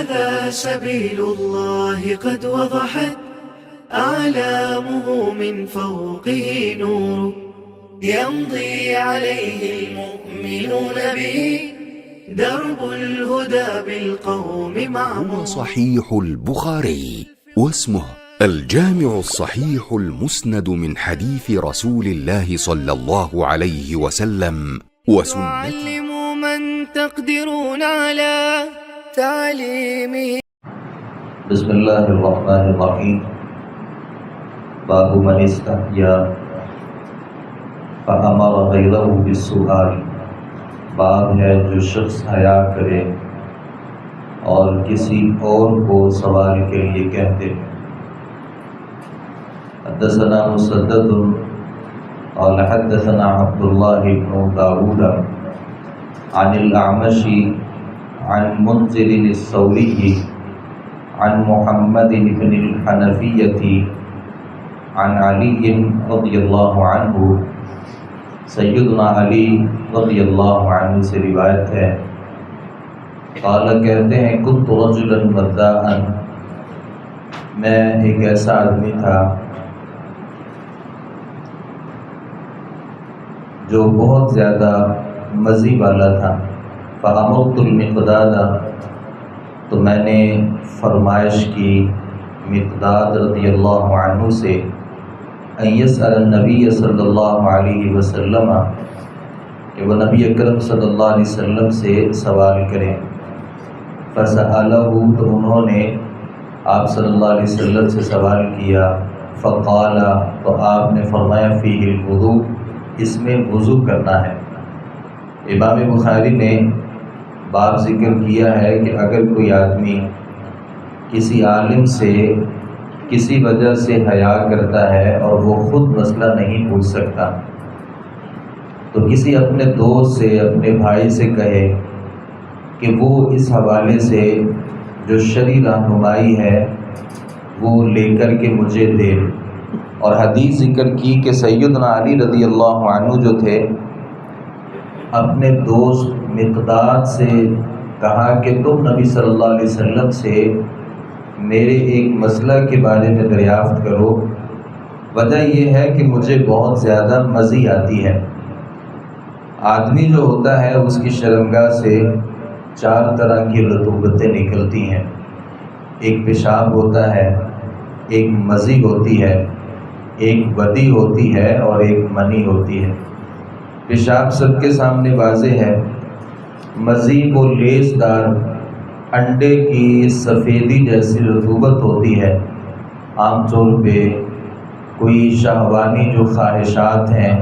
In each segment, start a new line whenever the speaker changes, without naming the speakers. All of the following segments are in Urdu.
هذا سبيل الله قد وضحت أعلامه من فوقه نور يمضي عليه المؤمنون به درب الهدى بالقوم معمور.
هو صحيح البخاري واسمه الجامع الصحيح المسند من حديث رسول الله صلى الله عليه وسلم وسنته.
وعلموا من تقدرون على تعليمه.
بسم الله الرحمن الرحيم. باب من استحيا فأمر غيره بالسؤال. باب ہے جو شخص حیا کرے اور کسی اور کو سوال کے لیے کہتے. حدثنا مسدد قال حدثنا عبد الله بن داود عن الأعمش عن منذر الثوري عن محمد بن الحنفية عن علي رضی اللہ عنہ. سیدنا علی رضی اللہ عنہ سے روایت ہے. قال کہتے ہیں كنت رجلا مداحا، میں ایک ایسا آدمی تھا جو بہت زیادہ مزی والا تھا. فأمرت المقداد، تو میں نے فرمائش کی مقداد رضی اللہ عنہ سے ان یسأل النبی صلی اللہ علیہ وسلم، کہ وہ نبی اکرم صلی اللہ علیہ وسلم سے سوال کریں. فسألہ، تو انہوں نے آپ صلی اللہ علیہ وسلم سے سوال کیا. فقال، تو آپ نے فرمایا فیہ الوضوء، اس میں وضو کرنا ہے. امام بخاری نے باب ذکر کیا ہے کہ اگر کوئی آدمی کسی عالم سے کسی وجہ سے حیا کرتا ہے اور وہ خود مسئلہ نہیں پوچھ سکتا، تو کسی اپنے دوست سے، اپنے بھائی سے کہے کہ وہ اس حوالے سے جو شرعی رہنمائی ہے وہ لے کر کے مجھے دے. اور حدیث ذکر کی کہ سیدنا علی رضی اللہ عنہ جو تھے اپنے دوست مقداد سے کہا کہ تم نبی صلی اللہ علیہ وسلم سے میرے ایک مسئلہ کے بارے میں دریافت کرو. وجہ یہ ہے کہ مجھے بہت زیادہ مزی آتی ہے. آدمی جو ہوتا ہے اس کی شرمگاہ سے 4 طرح کی رطوبتیں نکلتی ہیں. ایک پیشاب ہوتا ہے، ایک مزی ہوتی ہے، ایک ودی ہوتی ہے اور ایک منی ہوتی ہے. پیشاب سب کے سامنے واضح ہے. مزی وہ لیس دار انڈے کی سفیدی جیسی رطوبت ہوتی ہے. عام طور پہ کوئی شہوانی جو خواہشات ہیں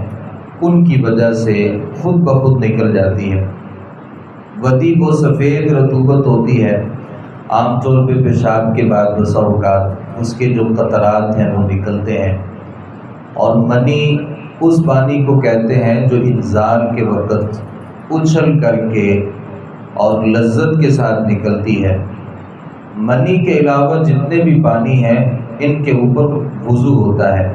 ان کی وجہ سے خود بخود نکل جاتی ہے. ودی وہ سفید رطوبت ہوتی ہے. عام طور پہ پیشاب کے بعد بسا اوقات اس کے جو قطرات ہیں وہ نکلتے ہیں. اور منی اس پانی کو کہتے ہیں جو انزال کے وقت اچھل کر کے اور لذت کے ساتھ نکلتی ہے. منی کے علاوہ جتنے بھی پانی ہیں ان کے اوپر وضو ہوتا ہے.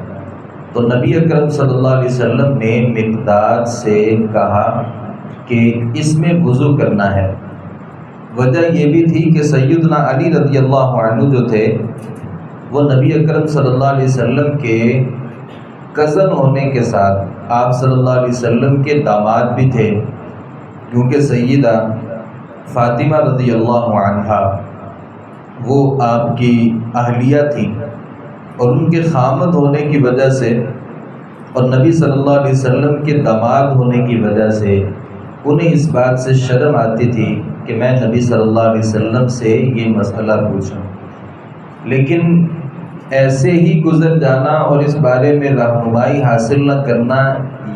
تو نبی اکرم صلی اللہ علیہ وسلم نے مقداد سے کہا کہ اس میں وضو کرنا ہے. وجہ یہ بھی تھی کہ سیدنا علی رضی اللہ عنہ جو تھے وہ نبی اکرم صلی اللہ علیہ وسلم کے کزن ہونے کے ساتھ آپ صلی اللہ علیہ وسلم کے داماد بھی تھے، کیونکہ سیدہ فاطمہ رضی اللہ عنہا وہ آپ کی اہلیہ تھیں اور ان کے خامد ہونے کی وجہ سے اور نبی صلی اللہ علیہ وسلم کے داماد ہونے کی وجہ سے انہیں اس بات سے شرم آتی تھی کہ میں نبی صلی اللہ علیہ وسلم سے یہ مسئلہ پوچھوں. لیکن ایسے ہی گزر جانا اور اس بارے میں رہنمائی حاصل نہ کرنا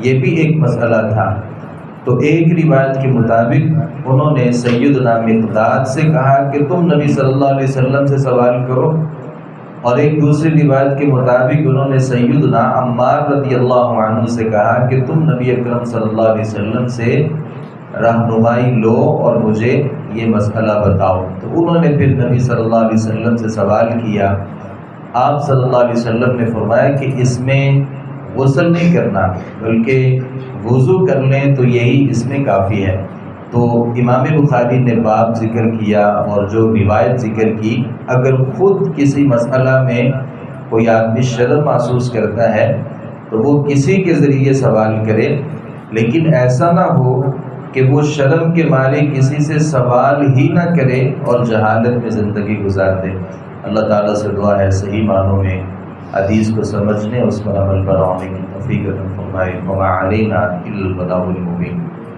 یہ بھی ایک مسئلہ تھا. تو ایک روایت کے مطابق انہوں نے سیدنا مقداد سے کہا کہ تم نبی صلی اللہ علیہ وسلم سے سوال کرو، اور ایک دوسری روایت کے مطابق انہوں نے سیدنا عمار رضی اللہ عنہ سے کہا کہ تم نبی اکرم صلی اللہ علیہ وسلم سے رہنمائی لو اور مجھے یہ مسئلہ بتاؤ. تو انہوں نے پھر نبی صلی اللہ علیہ وسلم سے سوال کیا. آپ صلی اللہ علیہ وسلم نے فرمایا کہ اس میں غسل نہیں کرنا بلکہ وضو کر لیں تو یہی اس میں کافی ہے. تو امام بخاری نے باب ذکر کیا اور جو روایت ذکر کی، اگر خود کسی مسئلہ میں کوئی آدمی شرم محسوس کرتا ہے تو وہ کسی کے ذریعے سوال کرے، لیکن ایسا نہ ہو کہ وہ شرم کے مارے کسی سے سوال ہی نہ کرے اور جہالت میں زندگی گزار دے۔ اللہ تعالیٰ سے دعا ہے صحیح معنوں میں حدیث کو سمجھنے، اس پر عمل پر آنے کی توفیق عطا فرمائے۔ وما علینا الا البلاغ المبین۔